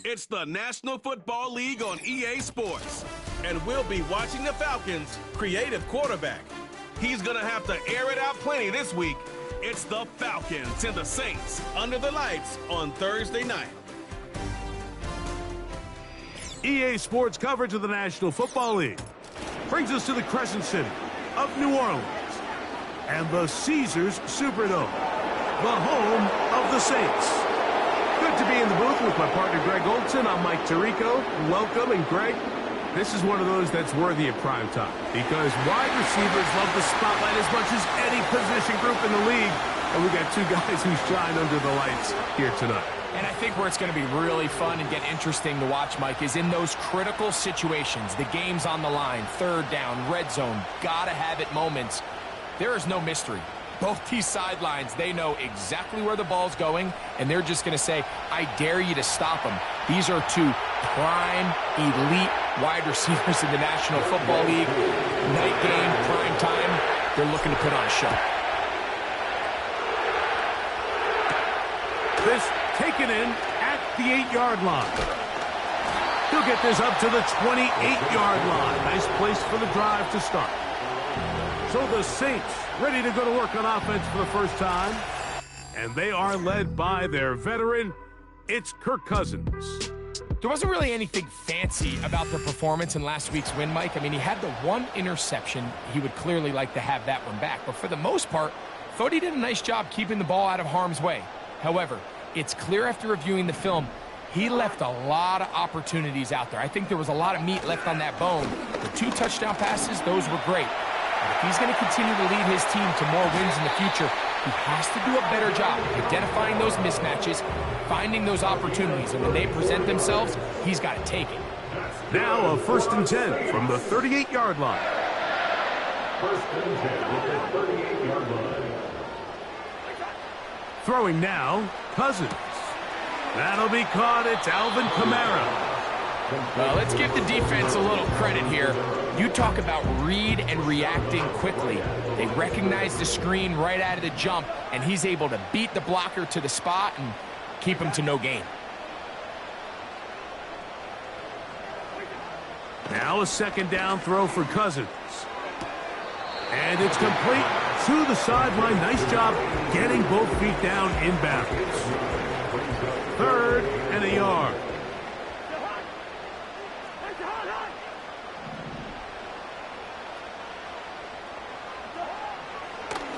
It's the National Football League on EA Sports. And we'll be watching the Falcons' creative quarterback. He's going to have to air it out plenty this week. It's the Falcons and the Saints under the lights on Thursday night. EA Sports coverage of the National Football League brings us to the Crescent City of New Orleans and the Caesars Superdome, the home of the Saints. Good to be in the booth with my partner Greg Olson. I'm Mike Tirico. Welcome, and Greg, this is one of those that's worthy of prime time because wide receivers love the spotlight as much as any position group in the league, and we got two guys who shine under the lights here tonight. And I think where it's going to be really fun and get interesting to watch, Mike, is in those critical situations. The game's on the line, third down, red zone, gotta have it moments. There is no mystery. Both these sidelines, they know exactly where the ball's going, and they're just going to say, I dare you to stop them. These are two prime, elite wide receivers in the National Football League. Night game, prime time, they're looking to put on a show. This taken in at the 8-yard line. He'll get this up to the 28-yard line. Nice place for the drive to start. So the Saints ready to go to work on offense for the first time. And they are led by their veteran. It's Kirk Cousins. There wasn't really anything fancy about their performance in last week's win, Mike. I mean, he had the one interception. He would clearly like to have that one back. But for the most part, I thought he did a nice job keeping the ball out of harm's way. However, it's clear after reviewing the film, he left a lot of opportunities out there. I think there was a lot of meat left on that bone. The 2 touchdown passes, those were great. But if he's going to continue to lead his team to more wins in the future, he has to do a better job identifying those mismatches, finding those opportunities, and when they present themselves, he's got to take it. Now a 1st and 10 from the 38-yard line. 1st and 10 at the 38-yard line. Throwing now, Cousins. That'll be caught. It's Alvin Kamara. Well, let's give the defense a little credit here. You talk about read and reacting quickly. They recognize the screen right out of the jump, and he's able to beat the blocker to the spot and keep him to no gain. Now a 2nd down throw for Cousins. And it's complete to the sideline. Nice job getting both feet down in bounds. 3rd and a yard.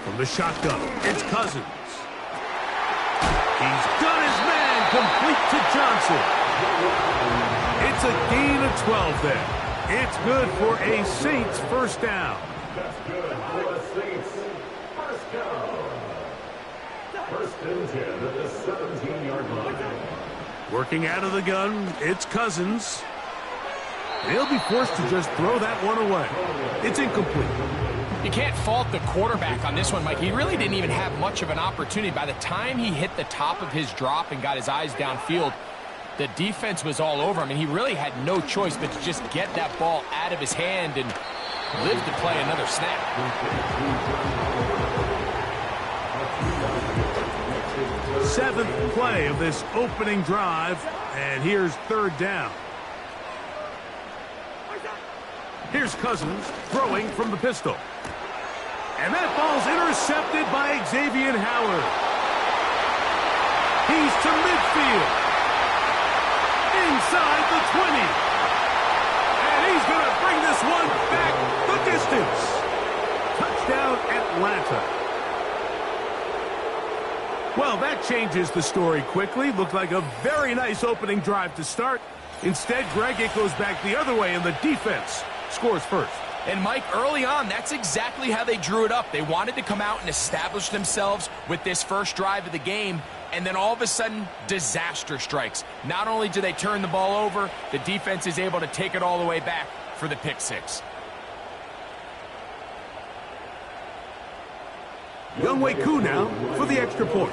From the shotgun, it's Cousins. He's got his man complete to Johnson. It's a gain of 12 there. It's good for a Saints 1st down. That's good for the Saints. 1st down. 1st and 10 at the 17-yard line. Working out of the gun, it's Cousins. They'll be forced to just throw that one away. It's incomplete. You can't fault the quarterback on this one, Mike. He really didn't even have much of an opportunity. By the time he hit the top of his drop and got his eyes downfield, the defense was all over him, and he really had no choice but to just get that ball out of his hand and live to play another snap. 7th play of this opening drive, and here's 3rd down. Here's Cousins throwing from the pistol. And that ball's intercepted by Xavier Howard. He's to midfield. Inside the 20. And he's going to bring this one back the distance. Touchdown, Atlanta. Well, that changes the story quickly. Looked like a very nice opening drive to start. Instead, Greg, it goes back the other way, and the defense scores first. And Mike, early on, that's exactly how they drew it up. They wanted to come out and establish themselves with this first drive of the game, and then all of a sudden, disaster strikes. Not only do they turn the ball over, the defense is able to take it all the way back for the pick 6. Younghoe Koo now for the extra point.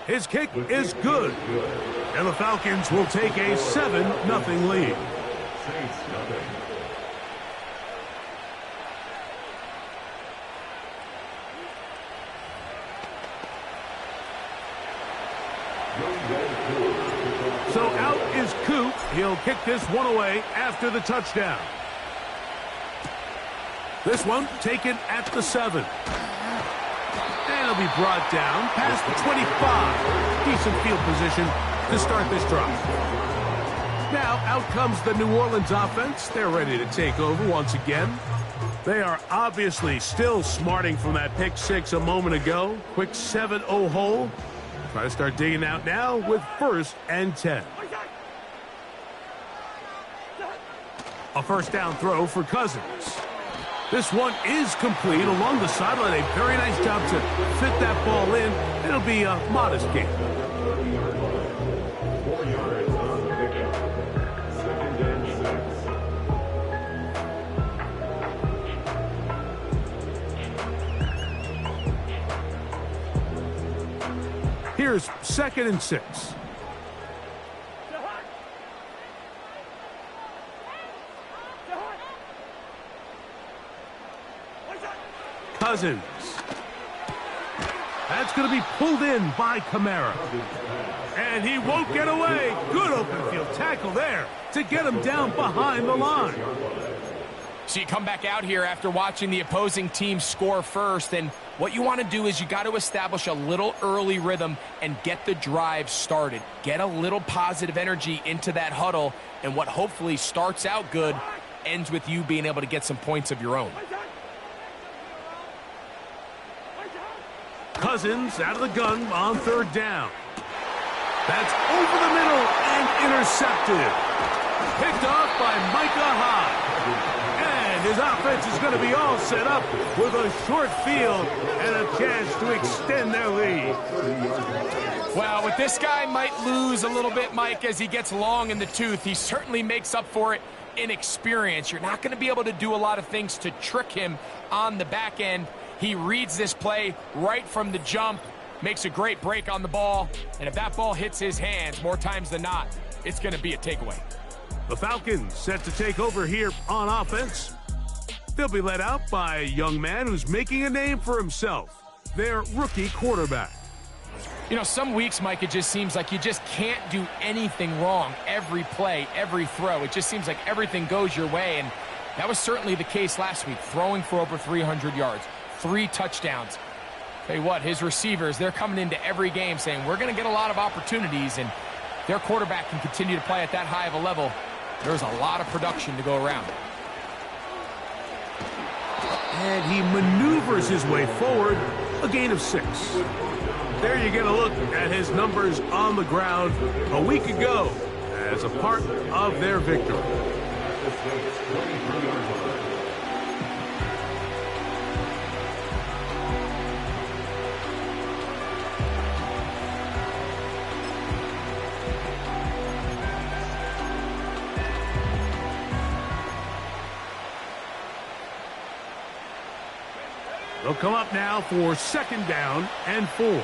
His kick is good. And the Falcons will take a 7-0 lead. Saints nothing. So out is Coop. He'll kick this one away after the touchdown. This one taken at the 7. And he'll be brought down past the 25. Decent field position to start this drive. Now out comes the New Orleans offense. They're ready to take over once again. They are obviously still smarting from that pick 6 a moment ago. Quick 7-0 hole. Try to start digging out now with 1st and 10. A first down throw for Cousins. This one is complete along the sideline. A very nice job to fit that ball in. It'll be a modest gain. 4 yards on the pickup. 2nd and 6. Here's 2nd and 6. Cousins. That's going to be pulled in by Kamara. And he won't get away. Good open field tackle there to get him down behind the line. So you come back out here after watching the opposing team score first, and what you want to do is you got to establish a little early rhythm and get the drive started. Get a little positive energy into that huddle, and what hopefully starts out good ends with you being able to get some points of your own. Cousins out of the gun on 3rd down. That's over the middle and intercepted. Picked off by Micah Hyde. And his offense is going to be all set up with a short field and a chance to extend their lead. Well, with this guy might lose a little bit, Mike, as he gets long in the tooth. He certainly makes up for it in experience. You're not going to be able to do a lot of things to trick him on the back end. He reads this play right from the jump, makes a great break on the ball, and if that ball hits his hands more times than not, it's going to be a takeaway. The Falcons set to take over here on offense. They'll be led out by a young man who's making a name for himself, their rookie quarterback. You know, some weeks, Mike, it just seems like you just can't do anything wrong every play, every throw. It just seems like everything goes your way, and that was certainly the case last week, throwing for over 300 yards. 3 touchdowns. Tell you what, his receivers, they're coming into every game saying, we're going to get a lot of opportunities, and their quarterback can continue to play at that high of a level. There's a lot of production to go around. And he maneuvers his way forward, a gain of 6. There you get a look at his numbers on the ground a week ago as a part of their victory. They'll come up now for 2nd down and 4.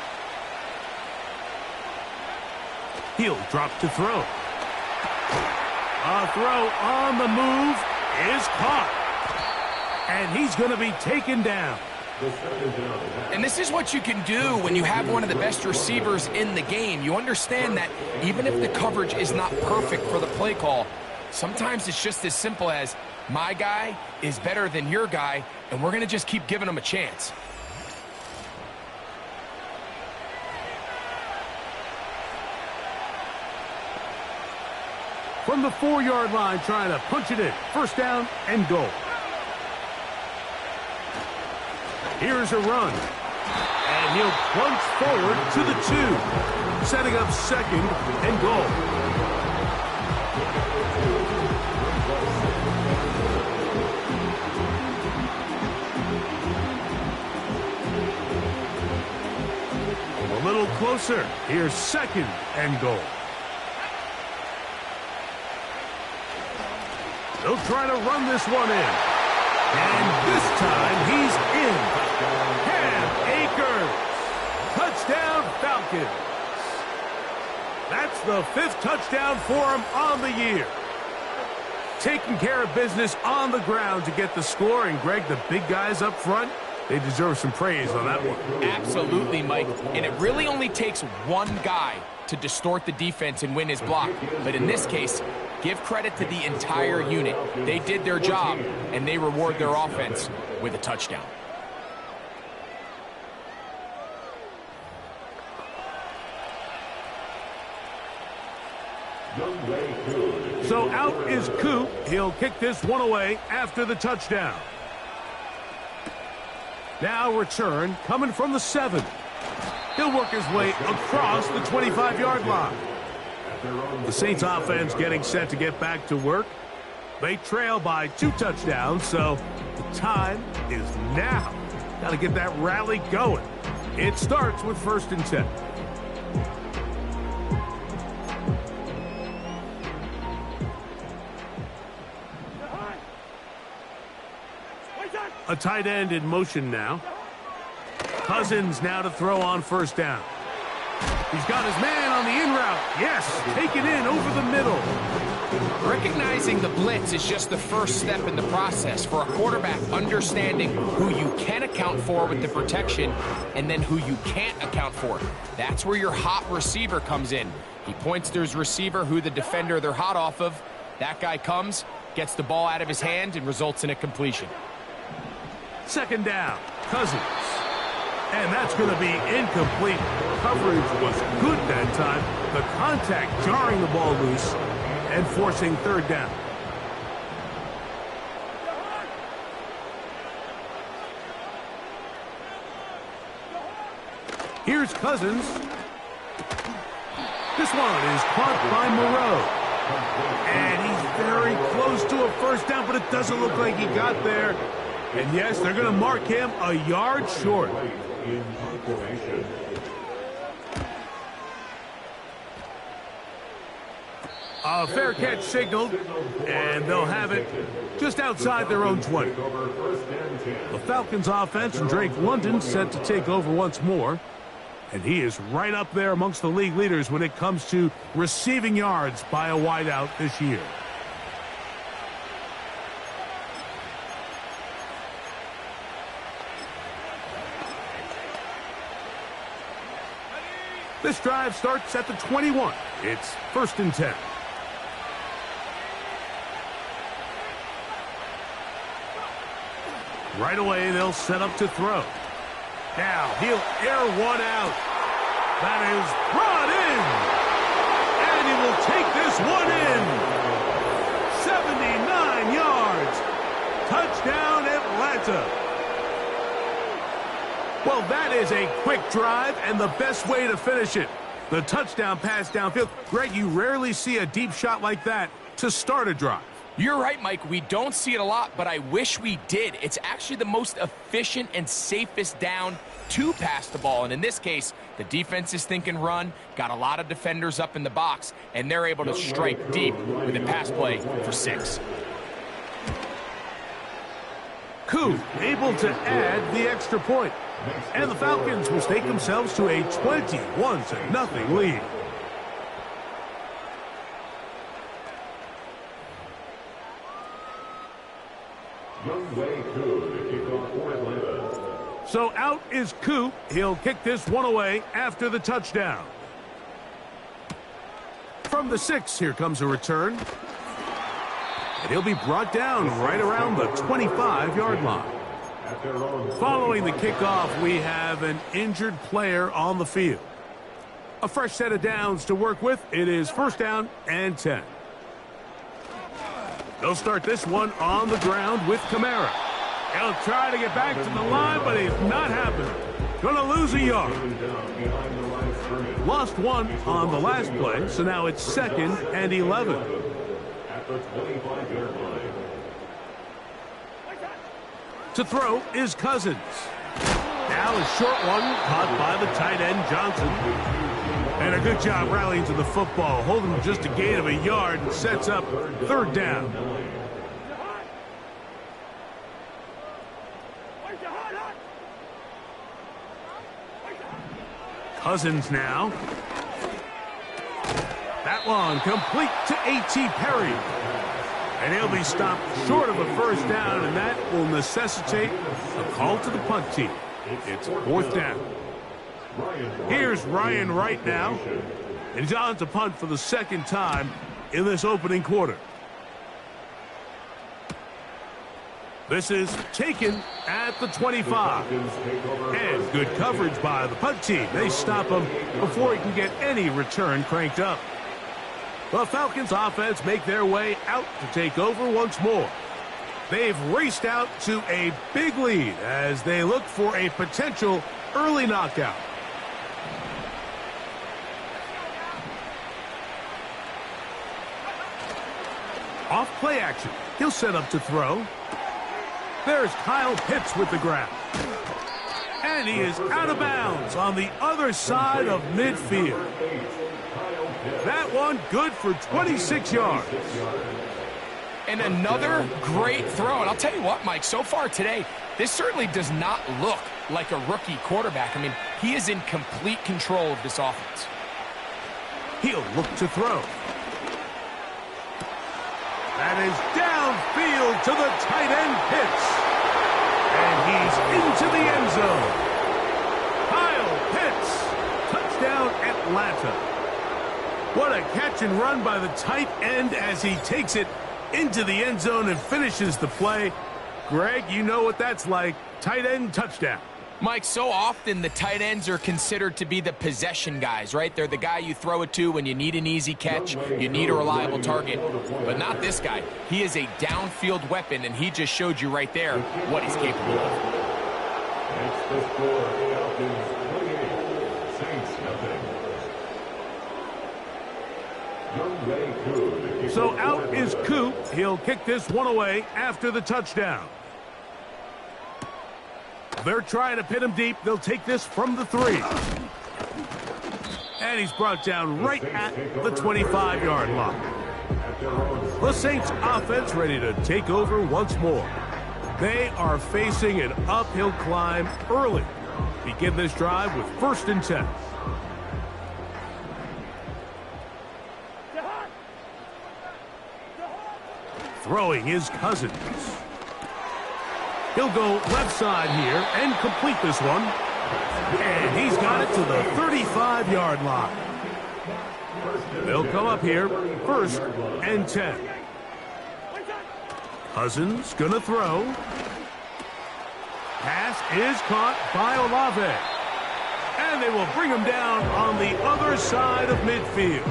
He'll drop to throw. A throw on the move is caught. And he's going to be taken down. And this is what you can do when you have one of the best receivers in the game. You understand that even if the coverage is not perfect for the play call, sometimes it's just as simple as, my guy is better than your guy, and we're going to just keep giving him a chance. From the 4-yard line, trying to punch it in. 1st down and goal. Here's a run. And he'll plunge forward to the 2, setting up 2nd and goal. A little closer. Here's 2nd and goal. They'll try to run this one in. And this time he's in. Cam Akers. Touchdown Falcons. That's the 5th touchdown for him on the year. Taking care of business on the ground to get the score. And Greg, the big guys up front, They deserve some praise on that one. Absolutely, Mike. And it really only takes one guy to distort the defense and win his block. But in this case, give credit to the entire unit. They did their job, and they reward their offense with a touchdown. So out is Coop. He'll kick this one away after the touchdown. Now return coming from the 7. He'll work his way across the 25-yard line. The Saints offense getting set to get back to work. They trail by 2 touchdowns, so the time is now. Got to get that rally going. It starts with 1st and 10. A tight end in motion now. Cousins now to throw on 1st down. He's got his man on the in route. Yes, take it in over the middle. Recognizing the blitz is just the first step in the process for a quarterback, understanding who you can account for with the protection and then who you can't account for. That's where your hot receiver comes in. He points to his receiver, who the defender they're hot off of. That guy comes, gets the ball out of his hand, and results in a completion. 2nd down, Cousins. And that's going to be incomplete. Coverage was good that time. The contact jarring the ball loose and forcing 3rd down. Here's Cousins. This one is caught by Moreau. And he's very close to a 1st down, but it doesn't look like he got there. And yes, they're going to mark him a yard short. A fair catch signaled, and they'll have it just outside their own 20. The Falcons offense and Drake London set to take over once more. And he is right up there amongst the league leaders when it comes to receiving yards by a wideout this year. This drive starts at the 21. It's 1st and 10. Right away, they'll set up to throw. Now, he'll air one out. That is brought in. And he will take this one in. 79 yards. Touchdown, Atlanta. Well, that is a quick drive and the best way to finish it. The touchdown pass downfield. Greg, you rarely see a deep shot like that to start a drive. You're right, Mike. We don't see it a lot, but I wish we did. It's actually the most efficient and safest down to pass the ball. And in this case, the defense is thinking run, got a lot of defenders up in the box, and they're able to strike deep with a pass play for 6. Coup able to add the extra point. And the Falcons will stake themselves to a 21-0 lead. So out is Coop. He'll kick this one away after the touchdown. From the 6, here comes a return. And he'll be brought down right around the 25-yard line. Following the kickoff, we have an injured player on the field. A fresh set of downs to work with. It is 1st down and 10. They'll start this one on the ground with Kamara. He'll try to get back to the line, but he's not happening. Gonna lose a yard. Lost 1 on the last play, so now it's 2nd and 11. At the 25-yard line. To throw is Cousins. Now a short one caught by the tight end Johnson. And a good job rallying to the football, holding just a gain of a yard and sets up 3rd down. Cousins now. That one complete to A.T. Perry. And he'll be stopped short of a first down, and that will necessitate a call to the punt team. It's fourth down. Here's Ryan Wright now. And he's on to punt for the second time in this opening quarter. This is taken at the 25. And good coverage by the punt team. They stop him before he can get any return cranked up. The Falcons offense make their way out to take over once more. They've raced out to a big lead as they look for a potential early knockout. Off play action. He'll set up to throw. There's Kyle Pitts with the grab. And he is out of bounds on the other side of midfield. That one good for 26 yards. And another great throw. And I'll tell you what, Mike, so far today, this certainly does not look like a rookie quarterback. I mean, he is in complete control of this offense. He'll look to throw. That is downfield to the tight end Pitts. And he's into the end zone. Kyle Pitts. Touchdown Atlanta. What a catch and run by the tight end as he takes it into the end zone and finishes the play. Greg, you know what that's like. Tight end touchdown. Mike, so often the tight ends are considered to be the possession guys, right? They're the guy you throw it to when you need an easy catch, you need a reliable target. But not this guy. He is a downfield weapon, and he just showed you right there what he's capable of. That's the score. Falcons 28, Saints nothing. So out is Coop. He'll kick this one away after the touchdown. They're trying to pin him deep. They'll take this from the 3. And he's brought down right at the 25-yard line. The Saints offense ready to take over once more. They are facing an uphill climb early. Begin this drive with 1st and 10. Throwing is Cousins. He'll go left side here and complete this one. And he's got it to the 35-yard line. They'll come up here, 1st and 10. Cousins gonna throw. Pass is caught by Olave. And they will bring him down on the other side of midfield.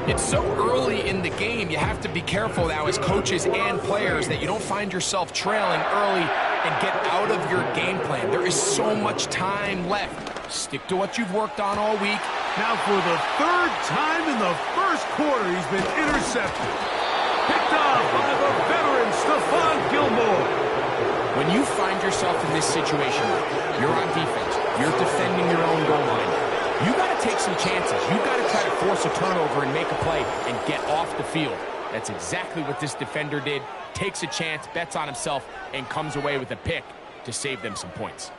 It's so early in the game, you have to be careful now as coaches and players that you don't find yourself trailing early and get out of your game plan. There is so much time left. Stick to what you've worked on all week. Now for the 3rd time in the 1st quarter, he's been intercepted. Picked off by the veteran, Stephon Gilmore. When you find yourself in this situation, you're on defense, you're defending your own goal line. You got to take some chances. You got to try to force a turnover and make a play and get off the field. That's exactly what this defender did. Takes a chance, bets on himself, and comes away with a pick to save them some points.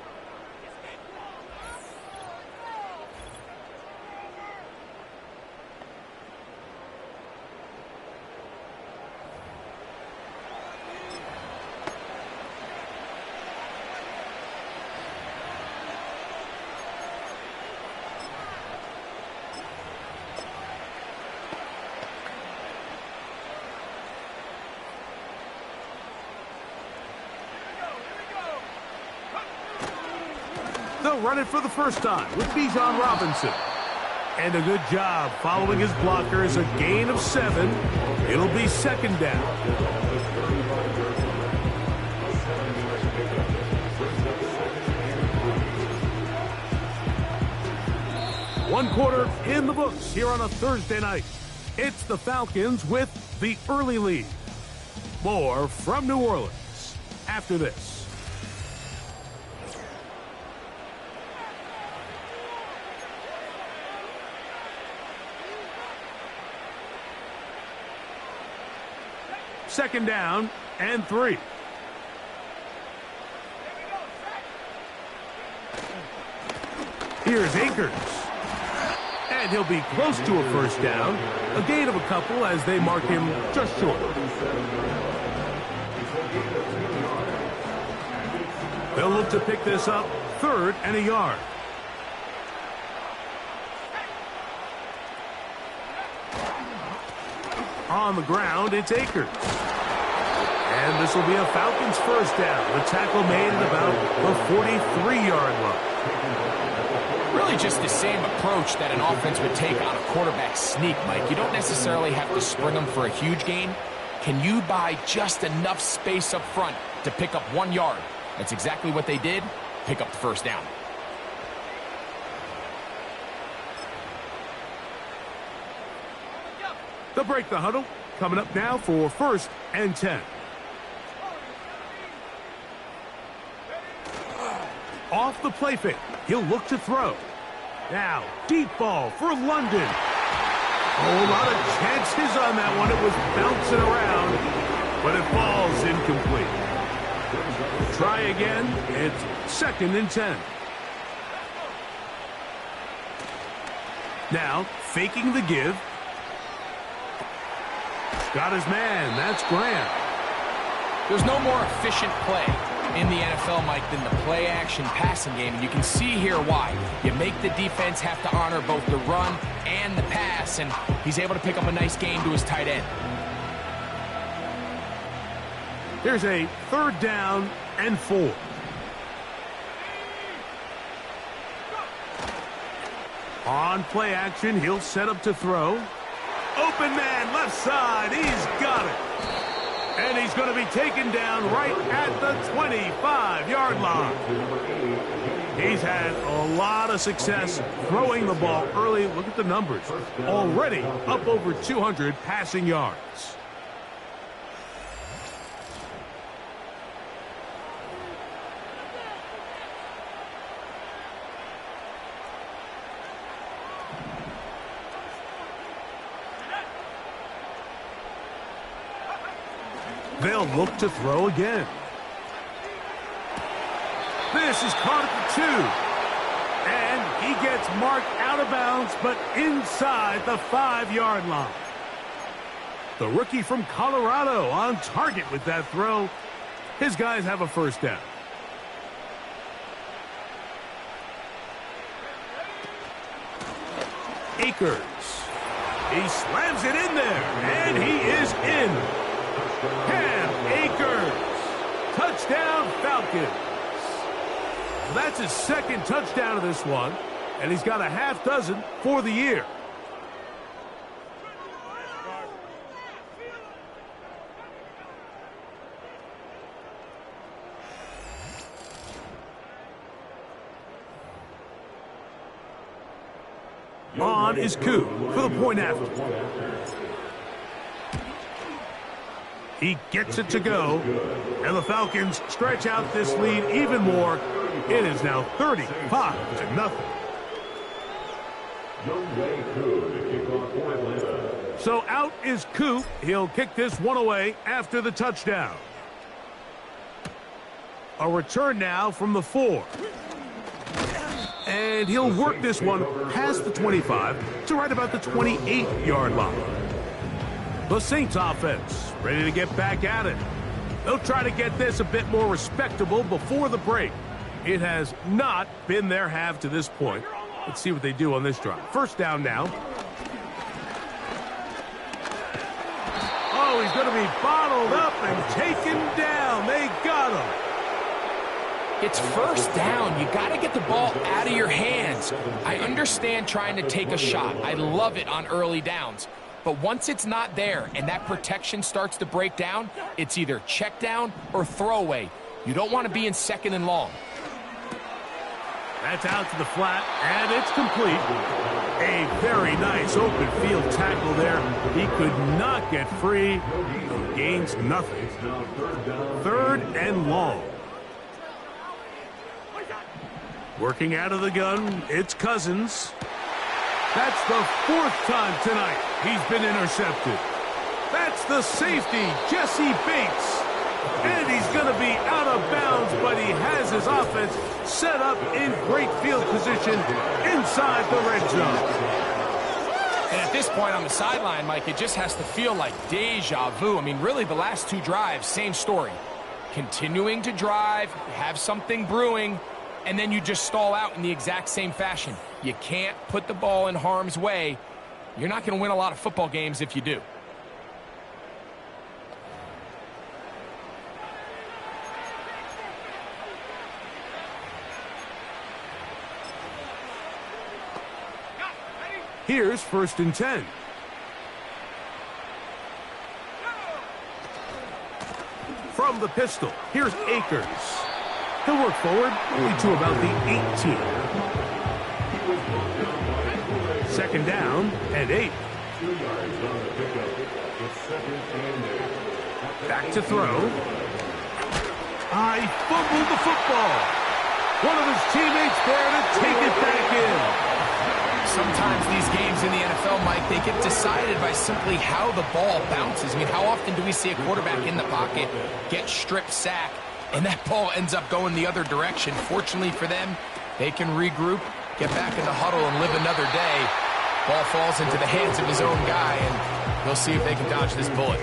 They'll run it for the first time with Bijan Robinson. And a good job following his blockers. A gain of 7. It'll be 2nd down. One quarter in the books here on a Thursday night. It's the Falcons with the early lead. More from New Orleans after this. Second down and 3. Here's Akers. And he'll be close to a first down. A gain of a couple as they mark him just short. They'll look to pick this up, 3rd and a yard. On the ground, it's Akers. And this will be a Falcons first down. The tackle made at about the 43-yard line. Really just the same approach that an offense would take on a quarterback sneak, Mike. You don't necessarily have to spring them for a huge gain. Can you buy just enough space up front to pick up 1 yard? That's exactly what they did. Pick up the first down. They'll break the huddle. Coming up now for 1st and 10. Off the play fake. He'll look to throw. Now, deep ball for London. Oh, a lot of chances on that one. It was bouncing around, but it falls incomplete. Try again. It's 2nd and 10. Now, faking the give. Got his man. That's Grant. There's no more efficient play in the NFL, Mike, than the play-action passing game. And you can see here why. You make the defense have to honor both the run and the pass, and he's able to pick up a nice gain to his tight end. Here's a 3rd down and 4. On play action, he'll set up to throw. Open man, left side. He's got it. And he's going to be taken down right at the 25-yard line. He's had a lot of success throwing the ball early. Look at the numbers. Already up over 200 passing yards. They'll look to throw again. This is caught at the 2. And he gets marked out of bounds, but inside the 5-yard line. The rookie from Colorado on target with that throw. His guys have a first down. Akers. He slams it in there, and he is in. Akers. Touchdown, Falcons. That's his 2nd touchdown of this one, and he's got a half dozen for the year. On is Koo for the point after. He gets it to go, and the Falcons stretch out this lead even more. It is now 35-0. So out is Koo. He'll kick this one away after the touchdown. A return now from the 4. And he'll work this one past the 25 to right about the 28-yard line. The Saints offense ready to get back at it. They'll try to get this a bit more respectable before the break. It has not been their half to this point. Let's see what they do on this drive. First down now. Oh, he's going to be bottled up and taken down. They got him. It's first down. You got to get the ball out of your hands. I understand trying to take a shot. I love it on early downs. But once it's not there and that protection starts to break down, it's either check down or throwaway. You don't want to be in 2nd and long. That's out to the flat, and it's complete. A very nice open field tackle there. He could not get free. He gains nothing. 3rd and long. Working out of the gun, it's Cousins. That's the 4th time tonight he's been intercepted. That's the safety, Jesse Bates. And he's going to be out of bounds, but he has his offense set up in great field position inside the red zone. And at this point on the sideline, Mike, it just has to feel like deja vu. I mean, really, the last two drives, same story. Continuing to drive, have something brewing, and then you just stall out in the exact same fashion. You can't put the ball in harm's way. You're not going to win a lot of football games if you do. Here's 1st and 10. From the pistol, here's Akers. He'll work forward only to about the 18. 2nd down and 8. Back to throw. I fumbled the football. One of his teammates there to take it back in. Sometimes these games in the NFL, Mike, they get decided by simply how the ball bounces. I mean, how often do we see a quarterback in the pocket get strip sack, and that ball ends up going the other direction? Fortunately for them, they can regroup, get back in the huddle, and live another day. Ball falls into the hands of his own guy, and they'll see if they can dodge this bullet.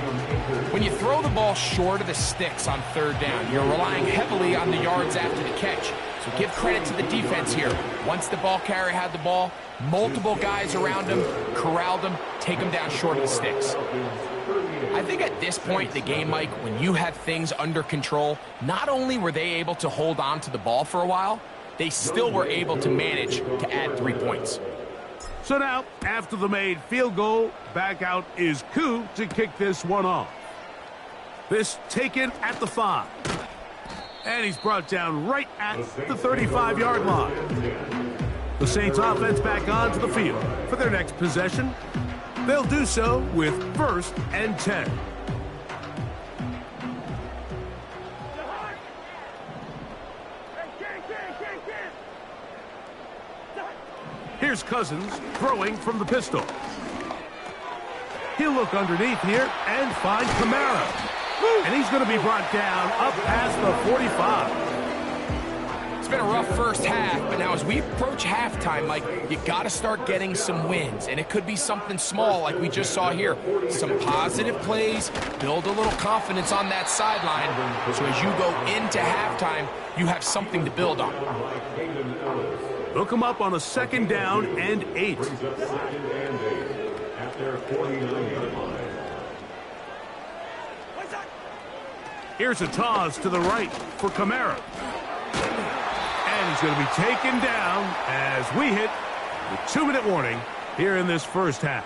When you throw the ball short of the sticks on 3rd down, you're relying heavily on the yards after the catch. So give credit to the defense here. Once the ball carrier had the ball, multiple guys around him, corralled him, take him down short of the sticks. I think at this point in the game, Mike, when you have things under control, not only were they able to hold on to the ball for a while, they still were able to manage to add 3 points. So now, after the made field goal, back out is Koo to kick this one off. This taken at the 5. And he's brought down right at the 35-yard line. The Saints offense back onto the field for their next possession. They'll do so with 1st and 10. Here's Cousins throwing from the pistol. He'll look underneath here and find Kamara. And he's going to be brought down up past the 45. It's been a rough first half, but now as we approach halftime, Mike, you got to start getting some wins. And it could be something small like we just saw here. Some positive plays, build a little confidence on that sideline. So as you go into halftime, you have something to build on. Look him up on a 2nd down and 8. Here's a toss to the right for Kamara. And he's going to be taken down as we hit the 2-minute warning here in this first half.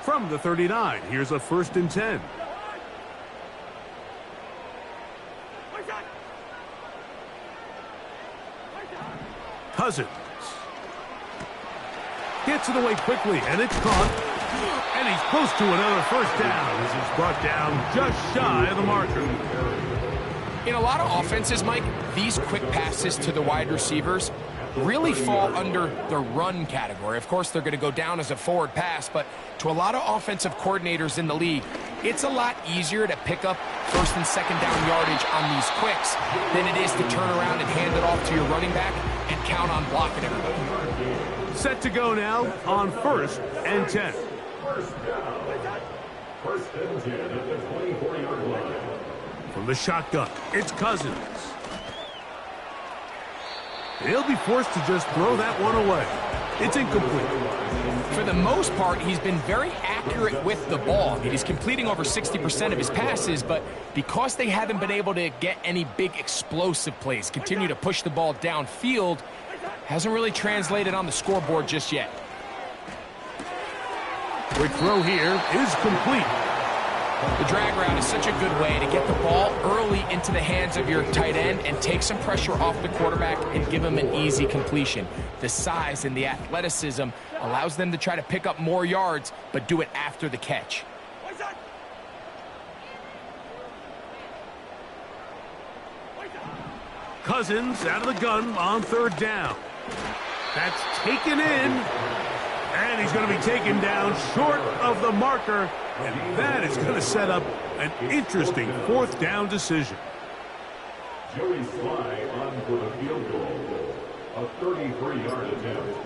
From the 39, here's a 1st and 10. Cousins gets it away quickly, and it's caught. And he's close to another 1st down as he's brought down just shy of the marker. In a lot of offenses, Mike, these quick passes to the wide receivers really fall under the run category. Of course, they're going to go down as a forward pass, but to a lot of offensive coordinators in the league, it's a lot easier to pick up 1st and 2nd down yardage on these quicks than it is to turn around and hand it off to your running back and count on blocking everybody. Set to go now on 1st and 10. 1st and 10 at the 24-yard line. From the shotgun, it's Cousins. He'll be forced to just throw that one away. It's incomplete. For the most part, he's been very accurate with the ball. I mean, he's completing over 60% of his passes, but because they haven't been able to get any big explosive plays, continue to push the ball downfield, hasn't really translated on the scoreboard just yet. Quick throw here is complete. The drag route is such a good way to get the ball early into the hands of your tight end and take some pressure off the quarterback and give him an easy completion. The size and the athleticism allows them to try to pick up more yards, but do it after the catch. Cousins out of the gun on 3rd down. That's taken in. And he's going to be taken down short of the marker. And that is going to set up an interesting 4th down decision. Joey Sly on for the field goal. A 33-yard attempt.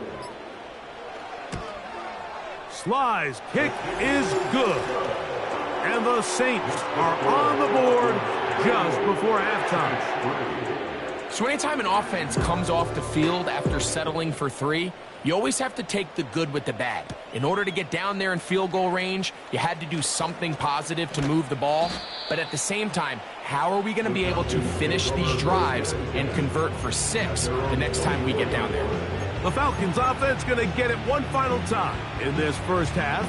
Sly's kick is good. And the Saints are on the board just before halftime. So anytime an offense comes off the field after settling for 3, you always have to take the good with the bad. In order to get down there in field goal range, you had to do something positive to move the ball. But at the same time, how are we going to be able to finish these drives and convert for 6 the next time we get down there? The Falcons offense going to get it one final time in this first half.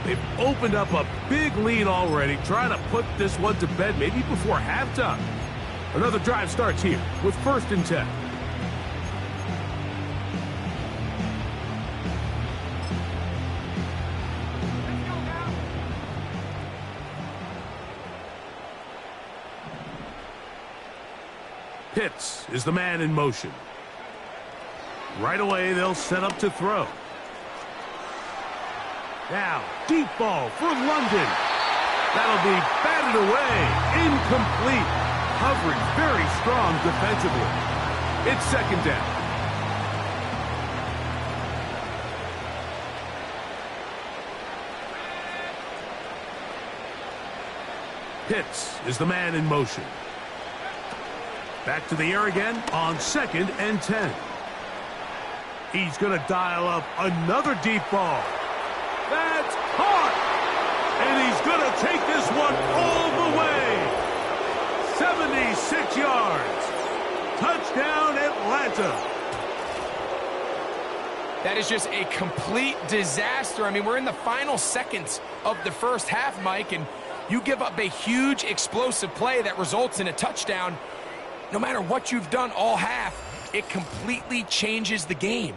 They've opened up a big lead already, trying to put this one to bed maybe before halftime. Another drive starts here with 1st and 10. Pitts is the man in motion. Right away, they'll set up to throw. Now, deep ball for London. That'll be batted away. Incomplete. Coverage very strong defensively. It's 2nd down. Pitts is the man in motion. Back to the air again on 2nd and 10. He's going to dial up another deep ball. That's caught! And he's going to take this one all the way. 76 yards. Touchdown, Atlanta. That is just a complete disaster. I mean, we're in the final seconds of the first half, Mike, and you give up a huge explosive play that results in a touchdown. No matter what you've done all half, it completely changes the game.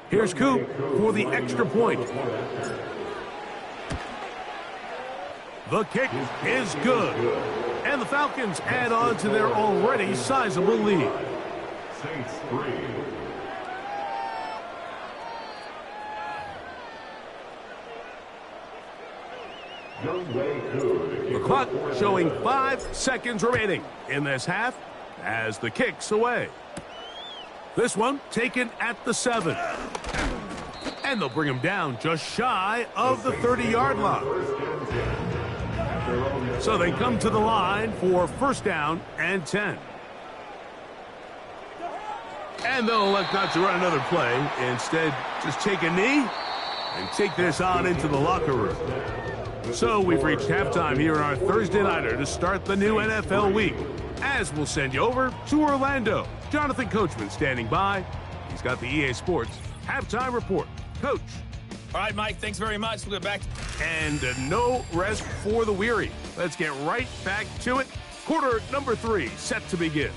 Here's Coop for the extra point. The kick is good. And the Falcons add on to their already sizable lead. Saints 3. The clock showing 5 seconds remaining in this half as the kick's away. This one taken at the 7. And they'll bring him down just shy of the 30-yard line. So they come to the line for 1st down and 10. And they'll elect not to run another play. Instead, just take a knee and take this on into the locker room. So we've reached halftime here in our Thursday Nighter to start the new NFL week. As we'll send you over to Orlando. Jonathan Coachman standing by. He's got the EA Sports halftime report. Coach. All right, Mike, thanks very much. We'll get back. And no rest for the weary. Let's get right back to it. Quarter number 3 set to begin.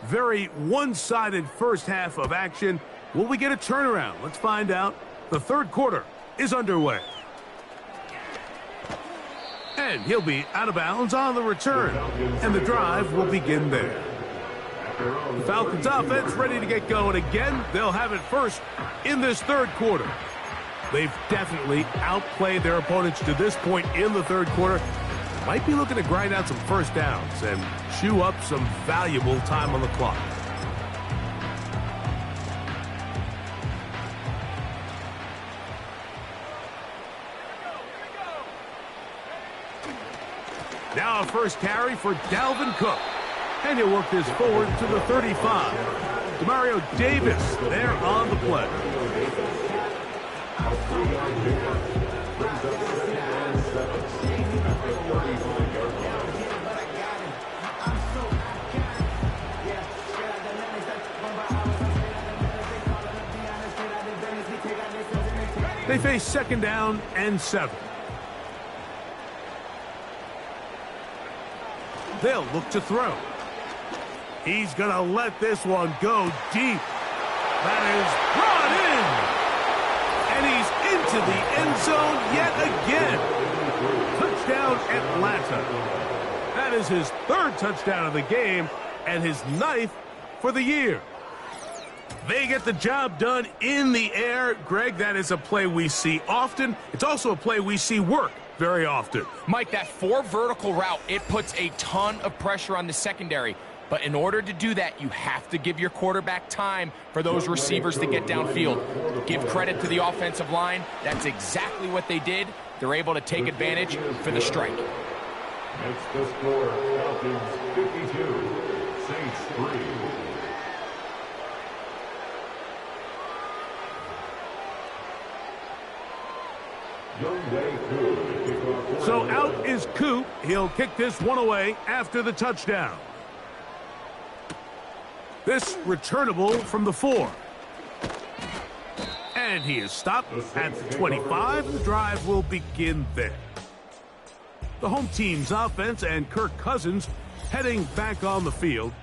Very one-sided first half of action. Will we get a turnaround? Let's find out. The 3rd quarter is underway. And he'll be out of bounds on the return. And the drive will begin there. The Falcons offense ready to get going again. They'll have it first in this 3rd quarter. They've definitely outplayed their opponents to this point in the 3rd quarter. Might be looking to grind out some first downs and chew up some valuable time on the clock. Now a first carry for Dalvin Cook. And he'll work this forward to the 35. Demario Davis there on the play. They face 2nd down and 7. They'll look to throw. He's going to let this one go deep. That is brought in. And he's into the end zone yet again. Touchdown, Atlanta. That is his third touchdown of the game and his ninth for the year. They get the job done in the air. Greg, that is a play we see often. It's also a play we see work very often. Mike, that 4 vertical route, it puts a ton of pressure on the secondary. But in order to do that, you have to give your quarterback time for those receivers to get downfield. Give credit to the offensive line. That's exactly what they did. They're able to take advantage for the strike. Next the score, Falcons 52, Saints 3. So out is Coop. He'll kick this one away after the touchdown. This returnable from the 4. And he is stopped at the 25. The drive will begin there. The home team's offense and Kirk Cousins heading back on the field.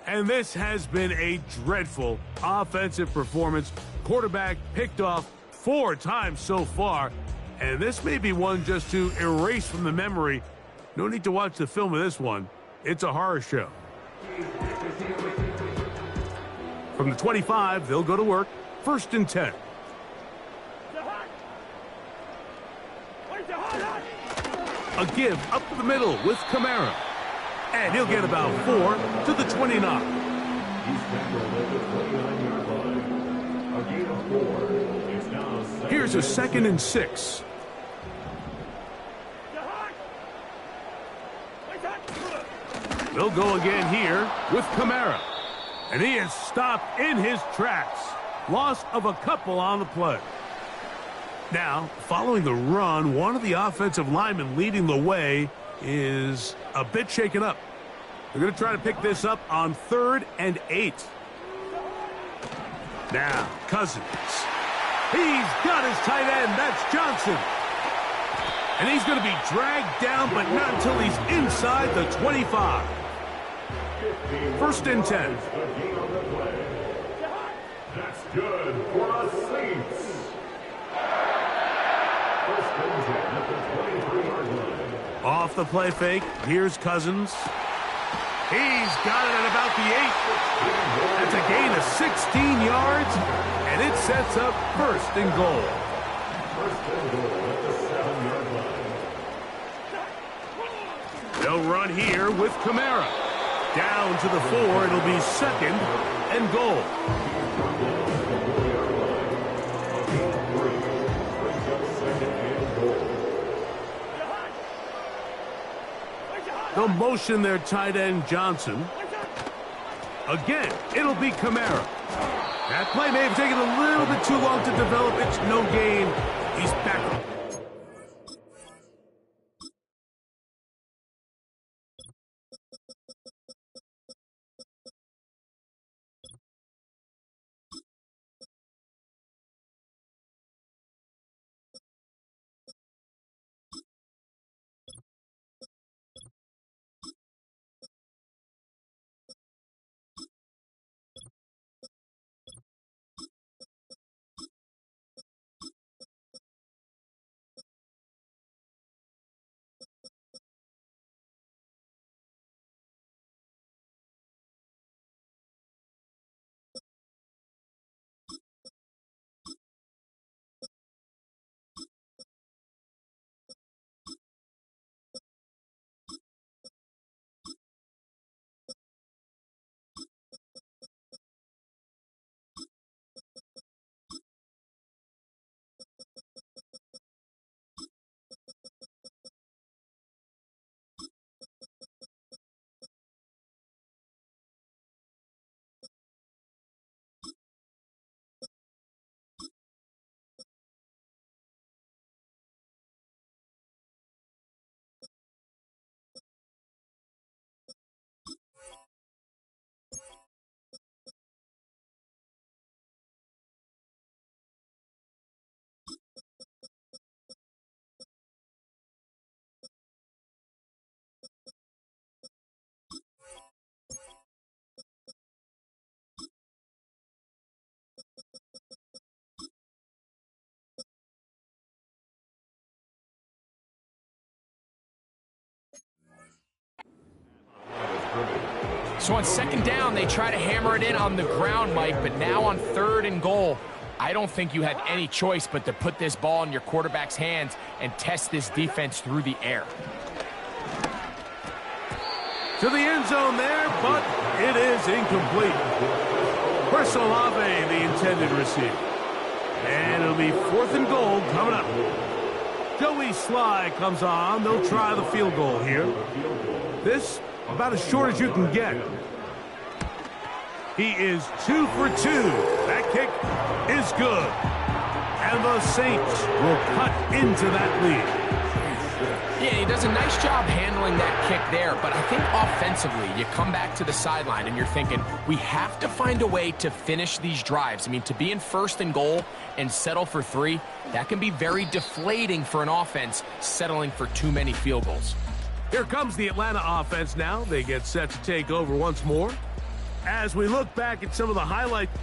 And this has been a dreadful offensive performance. Quarterback picked off 4 times so far. And this may be one just to erase from the memory. No need to watch the film of this one. It's a horror show. From the 25, they'll go to work. 1st and 10. A give up the middle with Kamara. And he'll get about 4 to the 29. Here's a 2nd and 6. They'll go again here with Kamara. And he is stopped in his tracks. Loss of a couple on the play. Now, following the run, one of the offensive linemen leading the way is a bit shaken up. They're going to try to pick this up on 3rd and 8. Now, Cousins. He's got his tight end. That's Johnson. And he's going to be dragged down, but not until he's inside the 25. 1st and 10. That's good for the Saints. 1st and 10 at the 23-yard line. Off the play fake. Here's Cousins. He's got it at about the 8. That's a gain of 16 yards, and it sets up 1st and goal. 1st and goal at the 7-yard line. They'll run here with Kamara. Down to the 4. It'll be 2nd and goal. They'll motion their tight end Johnson. Again, it'll be Kamara. That play may have taken a little bit too long to develop. It's no gain. He's back. So on second down, they try to hammer it in on the ground, Mike, but now on 3rd and goal, I don't think you had any choice but to put this ball in your quarterback's hands and test this defense through the air. To the end zone there, but it is incomplete. Chris Olave, the intended receiver. And it'll be 4th and goal coming up. Joey Sly comes on. They'll try the field goal here. This about as short as you can get. He is 2 for 2. That kick is good. And the Saints will cut into that lead. Yeah, he does a nice job handling that kick there, but I think offensively, you come back to the sideline and you're thinking, we have to find a way to finish these drives. I mean, to be in 1st and goal and settle for 3, that can be very deflating for an offense settling for too many field goals. Here comes the Atlanta offense now. They get set to take over once more. As we look back at some of the highlights.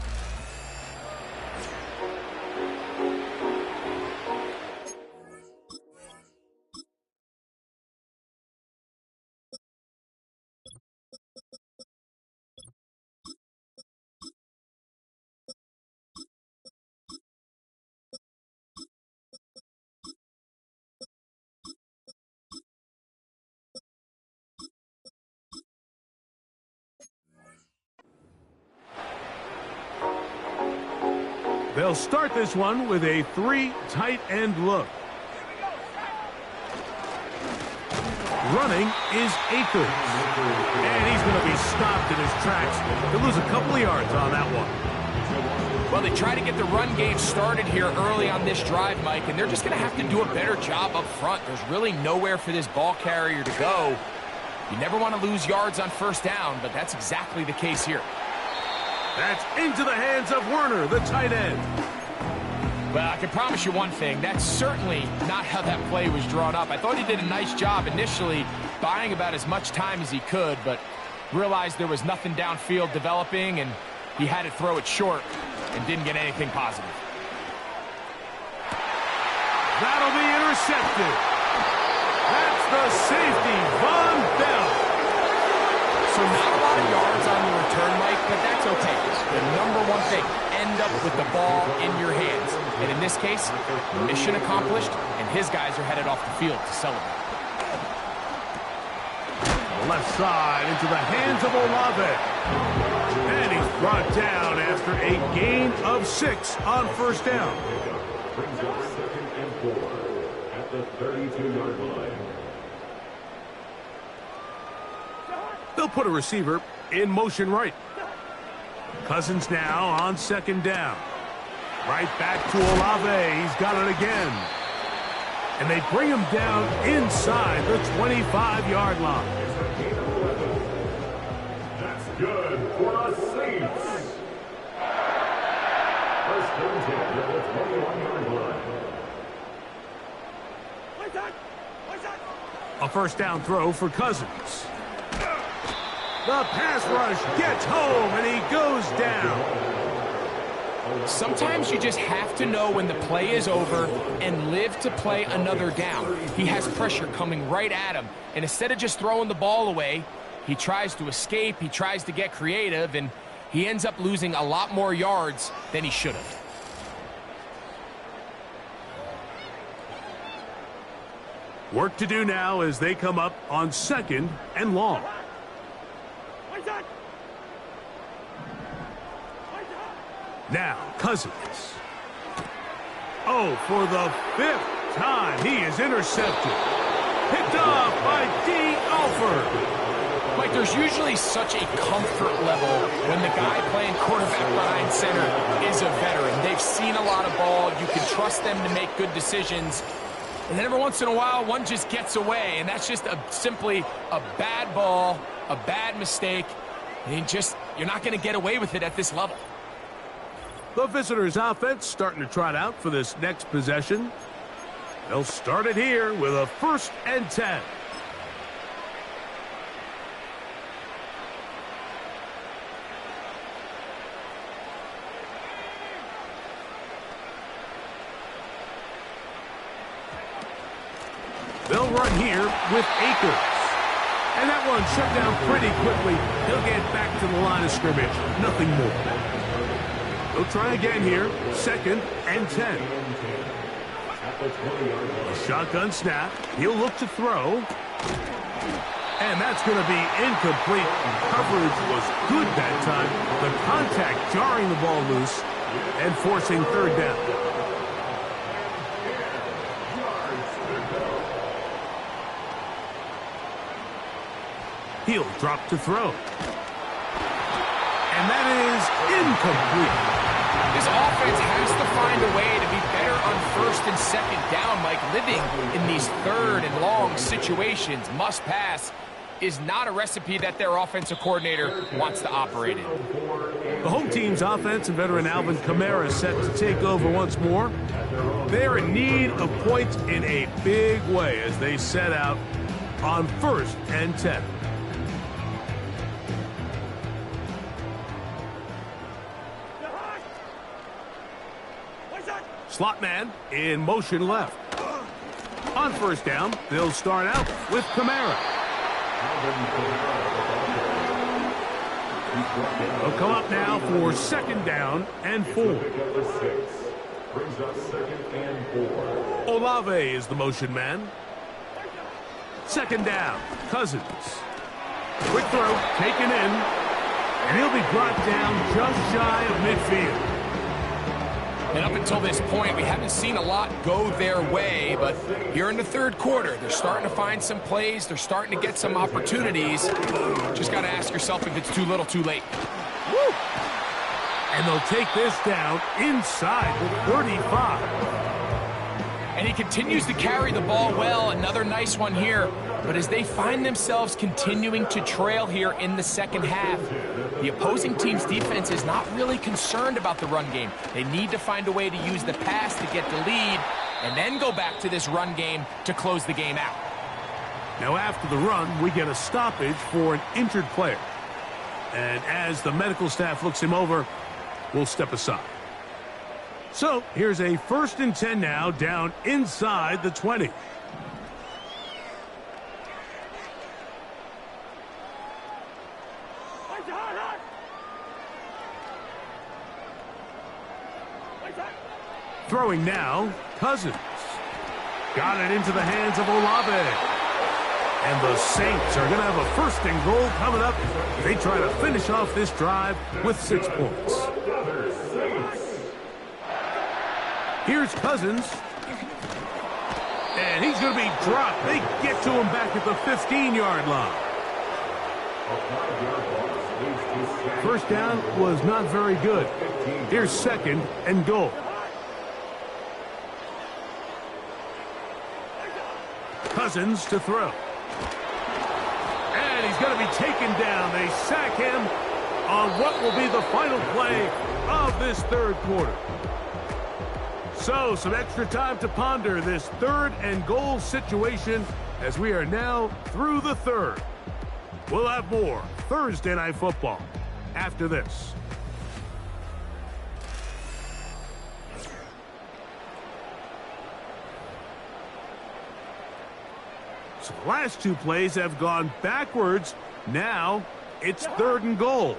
They'll start this one with a 3 tight end look. Running is Akers. And he's going to be stopped in his tracks. He'll lose a couple of yards on that one. Well, they try to get the run game started here early on this drive, Mike, and they're just going to have to do a better job up front. There's really nowhere for this ball carrier to go. You never want to lose yards on 1st down, but that's exactly the case here. That's into the hands of Werner, the tight end. Well, I can promise you one thing. That's certainly not how that play was drawn up. I thought he did a nice job initially buying about as much time as he could, but realized there was nothing downfield developing, and he had to throw it short and didn't get anything positive. That'll be intercepted. That's the safety, Von Bell. So not a lot of yards on the return, Mike, but that's okay. The number one thing, end up with the ball in your hands. And in this case, mission accomplished, and his guys are headed off the field to celebrate. Left side into the hands of Olave. And he's brought down after a gain of 6 on 1st down. Brings up 2nd and 4 at the 32-yard line. They'll put a receiver in motion right. Cousins now on 2nd down. Right back to Olave. He's got it again. And they bring him down inside the 25-yard line. That's good for the Saints. 1st and 10 at the 21-yard line. A 1st down throw for Cousins. The pass rush gets home, and he goes down. Sometimes you just have to know when the play is over and live to play another down. He has pressure coming right at him, and instead of just throwing the ball away, he tries to escape, he tries to get creative, and he ends up losing a lot more yards than he should have. Work to do now as they come up on 2nd and long. Now, Cousins. Oh, for the 5th time, he is intercepted. Picked off by D. Alford. Mike, there's usually such a comfort level when the guy playing quarterback behind center is a veteran. They've seen a lot of ball. You can trust them to make good decisions. And then every once in a while, one just gets away, and that's just simply a bad ball, a bad mistake. And you're not going to get away with it at this level. The visitors' offense starting to trot out for this next possession. They'll start it here with a 1st and 10. They'll run here with Akers. And that one shut down pretty quickly. He'll get back to the line of scrimmage. Nothing more. He'll try again here. 2nd and 10. A shotgun snap. He'll look to throw. And that's going to be incomplete. Coverage was good that time. The contact jarring the ball loose and forcing 3rd down. He'll drop to throw. And that is incomplete. This offense has to find a way to be better on 1st and 2nd down, Mike. Living in these 3rd and long situations, must pass, is not a recipe that their offensive coordinator wants to operate in. The home team's offense and veteran Alvin Kamara is set to take over once more. They're in need of points in a big way as they set out on 1st and 10. Slot man in motion left. On 1st down, they'll start out with Kamara. They'll come up now for 2nd down and 4. Olave is the motion man. 2nd down, Cousins. Quick throw, taken in, and he'll be brought down just shy of midfield. And up until this point, we haven't seen a lot go their way, but here in the 3rd quarter, they're starting to find some plays. They're starting to get some opportunities. Just got to ask yourself if it's too little, too late. Woo! And they'll take this down inside the 35. And he continues to carry the ball well. Another nice one here. But as they find themselves continuing to trail here in the 2nd half, the opposing team's defense is not really concerned about the run game. They need to find a way to use the pass to get the lead and then go back to this run game to close the game out. Now after the run, we get a stoppage for an injured player. And as the medical staff looks him over, we'll step aside. So here's a 1st and 10 now, down inside the 20. Throwing now, Cousins. Got it into the hands of Olave. And the Saints are going to have a 1st and goal coming up. They try to finish off this drive with 6 points. Here's Cousins. And he's going to be dropped. They get to him back at the 15-yard line. 1st down was not very good. Here's 2nd and goal. Cousins to throw. And he's going to be taken down. They sack him on what will be the final play of this 3rd quarter. So, some extra time to ponder this 3rd and goal situation as we are now through the 3rd. We'll have more Thursday Night Football after this. So the last 2 plays have gone backwards. Now it's 3rd and goal.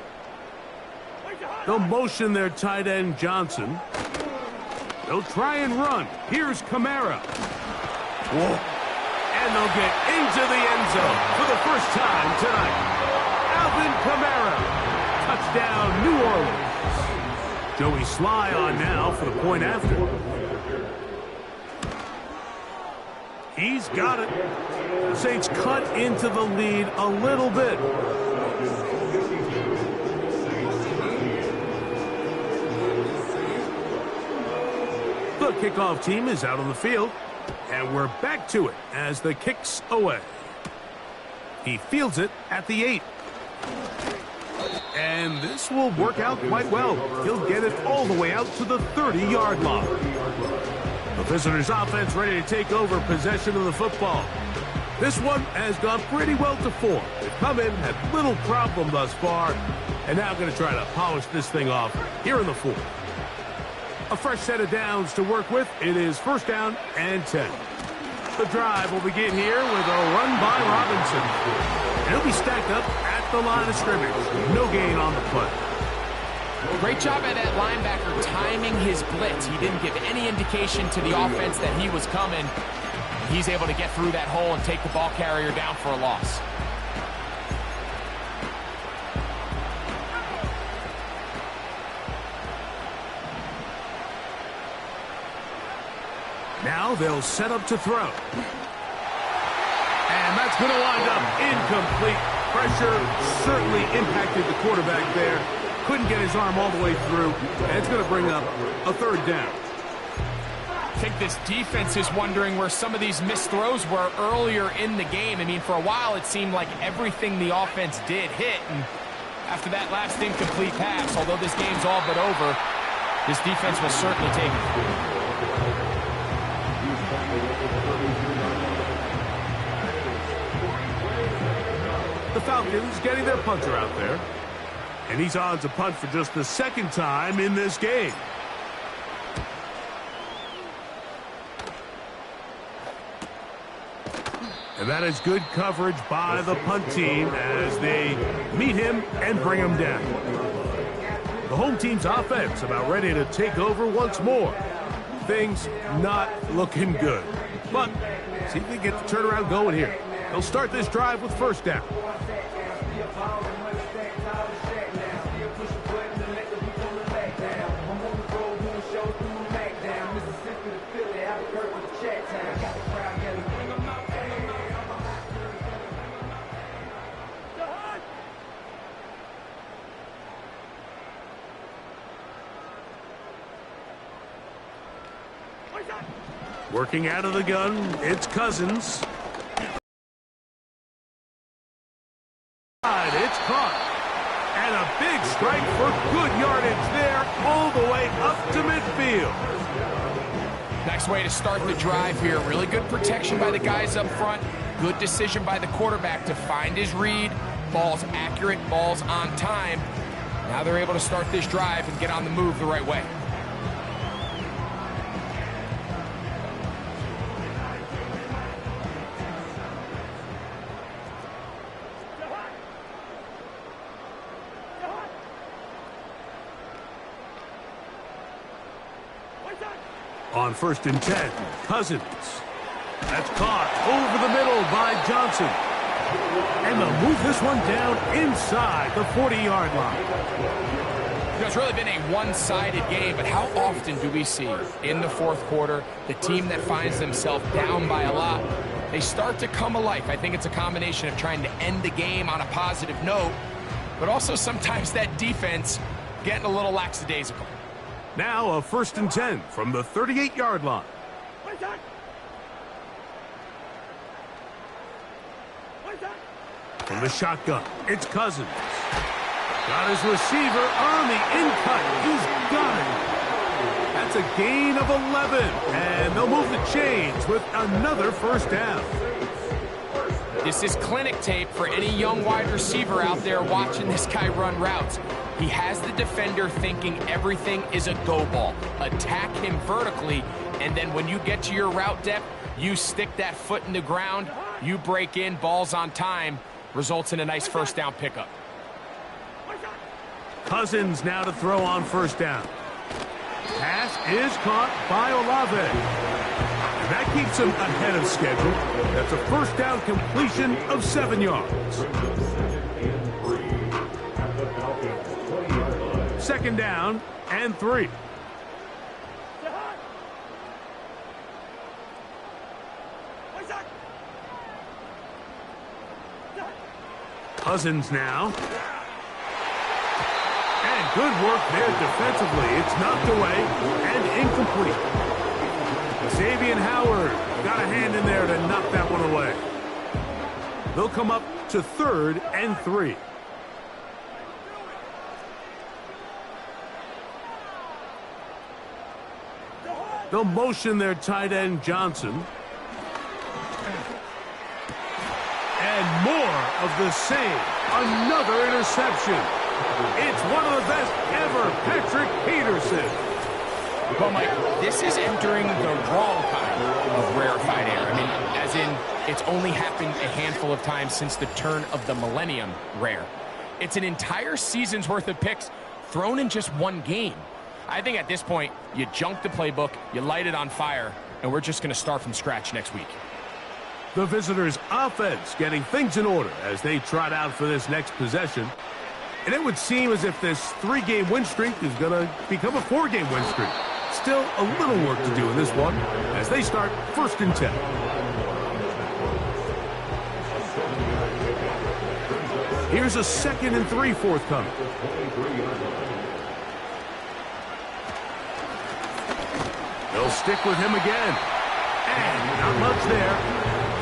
They'll motion their tight end Johnson. They'll try and run. Here's Kamara. Whoa. And they'll get into the end zone for the first time tonight. Alvin Kamara. Touchdown, New Orleans. Joey Sly on now for the point after. He's got it. The Saints cut into the lead a little bit. The kickoff team is out on the field, and we're back to it as the kick's away. He fields it at the 8. And this will work out quite well. He'll get it all the way out to the 30-yard line. The visitors' offense ready to take over possession of the football. This one has gone pretty well to form. They've come in, had little problem thus far, and now going to try to polish this thing off here in the 4th. A fresh set of downs to work with. It is 1st down and 10. The drive will begin here with a run by Robinson. And he'll be stacked up at the line of scrimmage. No gain on the play. Great job by that linebacker timing his blitz. He didn't give any indication to the offense that he was coming. He's able to get through that hole and take the ball carrier down for a loss. Now they'll set up to throw. And that's going to wind up incomplete. Pressure certainly impacted the quarterback there. Couldn't get his arm all the way through. And it's going to bring up a third down. I think this defense is wondering where some of these missed throws were earlier in the game. I mean, for a while it seemed like everything the offense did hit. And after that last incomplete pass, although this game's all but over, this defense will certainly take it. The Falcons getting their punter out there. And he's on to punt for just the second time in this game. And that is good coverage by the punt team as they meet him and bring him down. The home team's offense about ready to take over once more. Things not looking good. But see if they get the turnaround going here. They'll start this drive with first down. Working out of the gun, it's Cousins. It's caught. And a big strike for good yardage there all the way up to midfield. Nice way to start the drive here. Really good protection by the guys up front. Good decision by the quarterback to find his read. Ball's accurate, ball's on time. Now they're able to start this drive and get on the move the right way. On 1st and 10, Cousins. That's caught over the middle by Johnson. And they'll move this one down inside the 40-yard line. You know, it's really been a one-sided game, but how often do we see in the fourth quarter the team that finds themselves down by a lot, they start to come alive? I think it's a combination of trying to end the game on a positive note, but also sometimes that defense getting a little lackadaisical. Now a 1st and 10 from the 38-yard line. From the shotgun, it's Cousins. Got his receiver on the in-cut. He's got it. That's a gain of 11. And they'll move the chains with another first down. This is clinic tape for any young wide receiver out there watching this guy run routes. He has the defender thinking everything is a go ball. Attack him vertically, and then when you get to your route depth, you stick that foot in the ground, you break in, ball's on time, results in a nice first down pickup. Cousins now to throw on first down. Pass is caught by Olave. And that keeps him ahead of schedule. That's a first down completion of 7 yards. 2nd down and 3. Cousins now. And good work there defensively. It's knocked away and incomplete. Xavier Howard got a hand in there to knock that one away. They'll come up to 3rd and 3. They'll motion their tight end Johnson. And more of the same. Another interception. It's one of the best ever, Patrick Peterson. Well, Mike, this is entering the wrong kind of rarefied air. I mean, as in, it's only happened a handful of times since the turn of the millennium rare. It's an entire season's worth of picks thrown in just one game. I think at this point, you junk the playbook, you light it on fire, and we're just going to start from scratch next week. The visitors' offense getting things in order as they trot out for this next possession. And it would seem as if this 3-game win streak is going to become a 4-game win streak. Still a little work to do in this one as they start 1st and 10. Here's a 2nd and 3 forthcoming. They'll stick with him again. And not much there.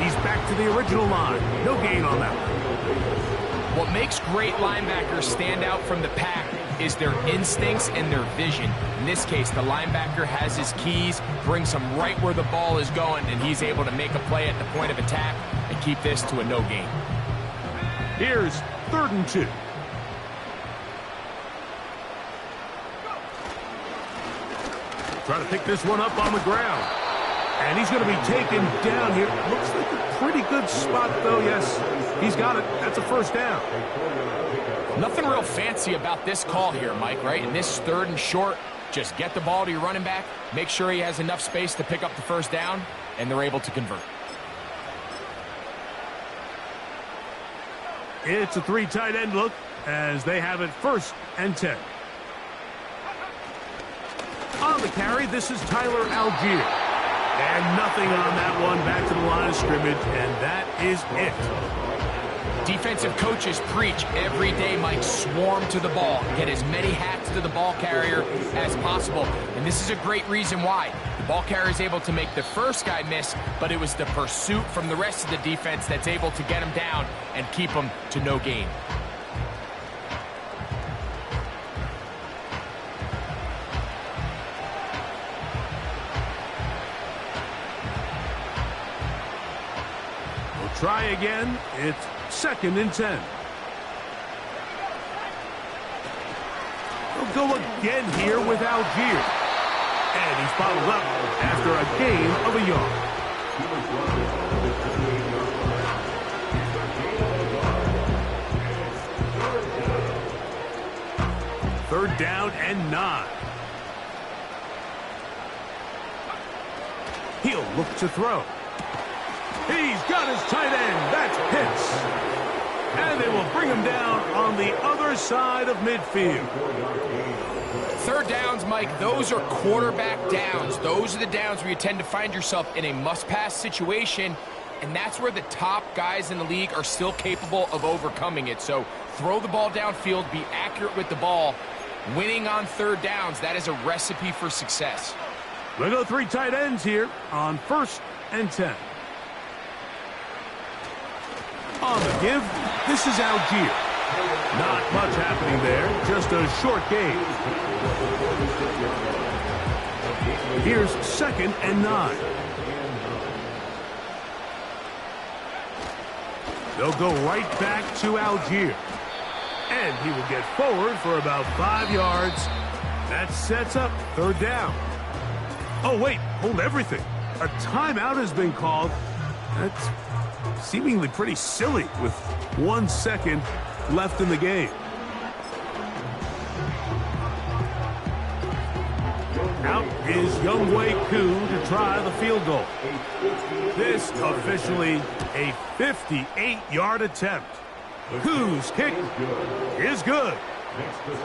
He's back to the original line. No gain on that one. What makes great linebackers stand out from the pack is their instincts and their vision. In this case, the linebacker has his keys, brings him right where the ball is going, and he's able to make a play at the point of attack and keep this to a no gain. Here's 3rd and 2. Try to pick this one up on the ground. And he's going to be taken down here. Looks like a pretty good spot, though. Yes, he's got it. That's a 1st down. Nothing real fancy about this call here, Mike, right? In this 3rd and short, just get the ball to your running back, make sure he has enough space to pick up the 1st down, and they're able to convert. It's a 3 tight end look as they have it 1st and 10. On the carry, this is Tyler Algier. And nothing on that one. Back to the line of scrimmage, and that is it. Defensive coaches preach every day, Mike, swarm to the ball. Get as many hats to the ball carrier as possible. And this is a great reason why. The ball carrier is able to make the first guy miss, but it was the pursuit from the rest of the defense that's able to get him down and keep him to no gain. Try again. It's 2nd and 10. They'll go again here with Algier. And he's bottled up after a gain of a yard. Third down and 9. He'll look to throw. He's got his tight end. That's Pitts. And they will bring him down on the other side of midfield. 3rd downs, Mike, those are quarterback downs. Those are the downs where you tend to find yourself in a must-pass situation, and that's where the top guys in the league are still capable of overcoming it. So throw the ball downfield, be accurate with the ball. Winning on 3rd downs, that is a recipe for success. We'll go 3 tight ends here on 1st and 10. On the give, this is Algier. Not much happening there, just a short gain. Here's 2nd and 9. They'll go right back to Algier. And he will get forward for about 5 yards. That sets up 3rd down. Oh, wait, hold everything. A timeout has been called. That's seemingly pretty silly with 1 second left in the game. Out is Younghoe Koo to try the field goal. This officially a 58-yard attempt. Koo's kick is good.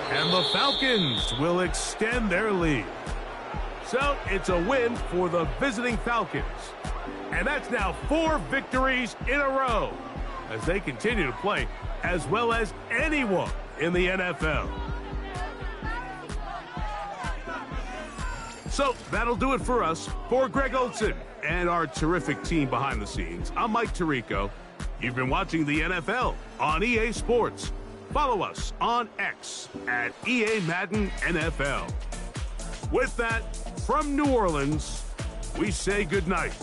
And the Falcons will extend their lead. So it's a win for the visiting Falcons. And that's now 4 victories in a row as they continue to play as well as anyone in the NFL. So that'll do it for us. For Greg Olson and our terrific team behind the scenes, I'm Mike Tirico. You've been watching the NFL on EA Sports. Follow us on X at EA Madden NFL. With that, from New Orleans, we say goodnight.